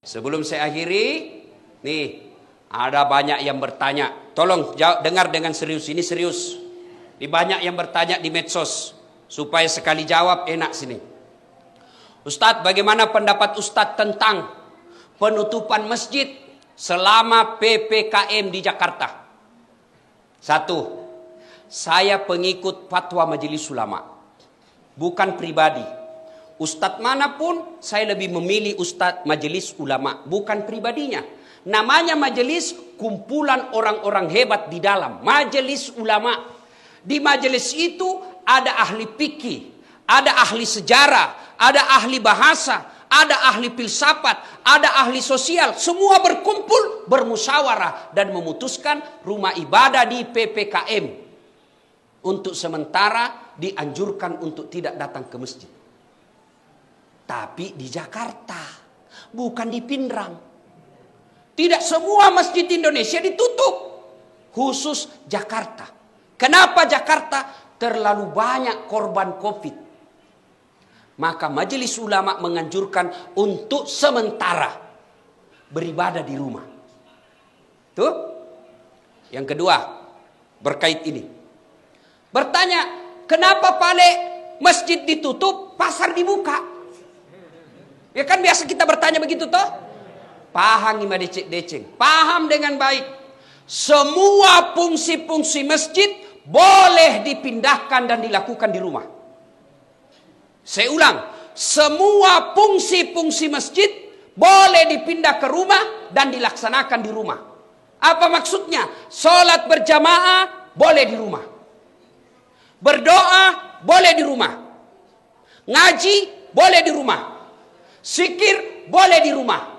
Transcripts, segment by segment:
Sebelum saya akhiri, nih ada banyak yang bertanya. Tolong dengar dengan serius, ini serius. Ini banyak yang bertanya di medsos, supaya sekali jawab enak sini. Ustadz, bagaimana pendapat Ustadz tentang penutupan masjid selama PPKM di Jakarta? Satu, saya pengikut fatwa Majelis Ulama, bukan pribadi. Ustadz manapun saya lebih memilih Ustadz Majelis Ulama, bukan pribadinya. Namanya majelis, kumpulan orang-orang hebat di dalam Majelis Ulama. Di majelis itu ada ahli fikih, ada ahli sejarah, ada ahli bahasa, ada ahli filsafat, ada ahli sosial. Semua berkumpul, bermusyawarah dan memutuskan rumah ibadah di PPKM untuk sementara dianjurkan untuk tidak datang ke masjid. Tapi di Jakarta, bukan di Pindrang. Tidak semua masjid Indonesia ditutup, khusus Jakarta. Kenapa Jakarta? Terlalu banyak korban COVID. Maka Majelis Ulama menganjurkan untuk sementara beribadah di rumah. Tuh. Yang kedua, berkait ini. Bertanya, kenapa Pale masjid ditutup, pasar dibuka? Ya kan biasa kita bertanya begitu toh? Paham ima deceng. Paham dengan baik. Semua fungsi-fungsi masjid boleh dipindahkan dan dilakukan di rumah. Saya ulang, semua fungsi-fungsi masjid boleh dipindah ke rumah dan dilaksanakan di rumah. Apa maksudnya? Sholat berjamaah boleh di rumah. Berdoa boleh di rumah. Ngaji boleh di rumah. Zikir boleh di rumah.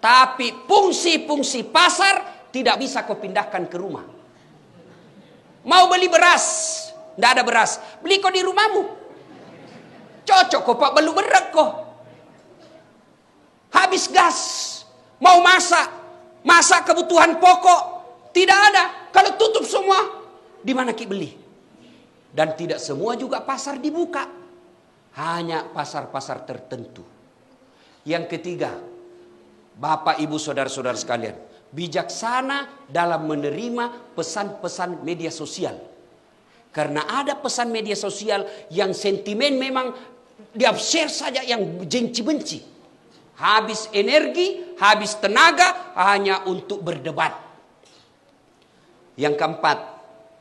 Tapi fungsi-fungsi pasar tidak bisa kau pindahkan ke rumah. Mau beli beras, tidak ada beras, beli kau di rumahmu. Cocok kok Pak, belum berat kok. Habis gas, mau masak kebutuhan pokok, tidak ada. Kalau tutup semua, di mana ki beli? Dan tidak semua juga pasar dibuka, hanya pasar-pasar tertentu. Yang ketiga, Bapak Ibu Saudara-saudara sekalian, bijaksana dalam menerima pesan-pesan media sosial. Karena ada pesan media sosial yang sentimen memang di-share saja yang benci-benci. Habis energi, habis tenaga hanya untuk berdebat. Yang keempat,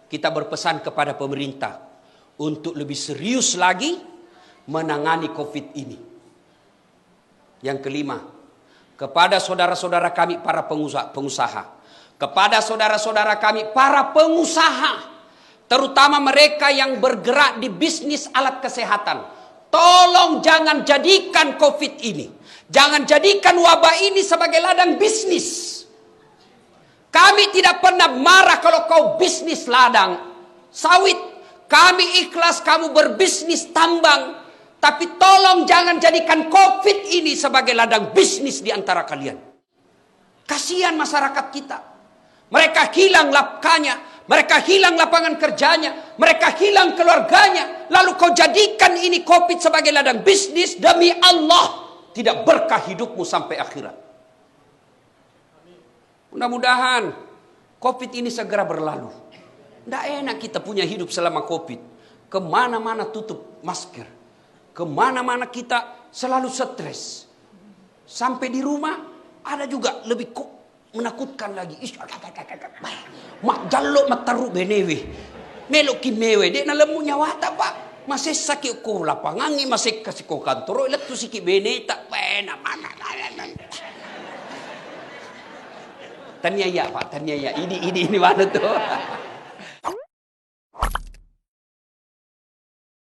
kita berpesan kepada pemerintah untuk lebih serius lagi menangani COVID ini. Yang kelima, kepada saudara-saudara kami para pengusaha, kepada saudara-saudara kami para pengusaha, terutama mereka yang bergerak di bisnis alat kesehatan, tolong jangan jadikan COVID ini, jangan jadikan wabah ini sebagai ladang bisnis. Kami tidak pernah marah kalau kau bisnis ladang sawit. Kami ikhlas kamu berbisnis tambang. Tapi tolong jangan jadikan COVID ini sebagai ladang bisnis di antara kalian. Kasihan masyarakat kita. Mereka hilang nafkahnya, mereka hilang lapangan kerjanya, mereka hilang keluarganya. Lalu kau jadikan ini COVID sebagai ladang bisnis, demi Allah tidak berkah hidupmu sampai akhirat. Mudah-mudahan COVID ini segera berlalu. Tidak enak kita punya hidup selama COVID. Kemana-mana tutup masker. Kemana-mana kita selalu stres. Sampai di rumah ada juga lebih menakutkan lagi. Mak jaluk mataru benewe. Melok ki mewe. Dek na lemu nyawa tak pak. Masih sakit ko lapangan. Masih kasih ko kantor. Ilat tu sikit bene tak pena. Tanya ya pak. Tanya ya. Ini mana tuh.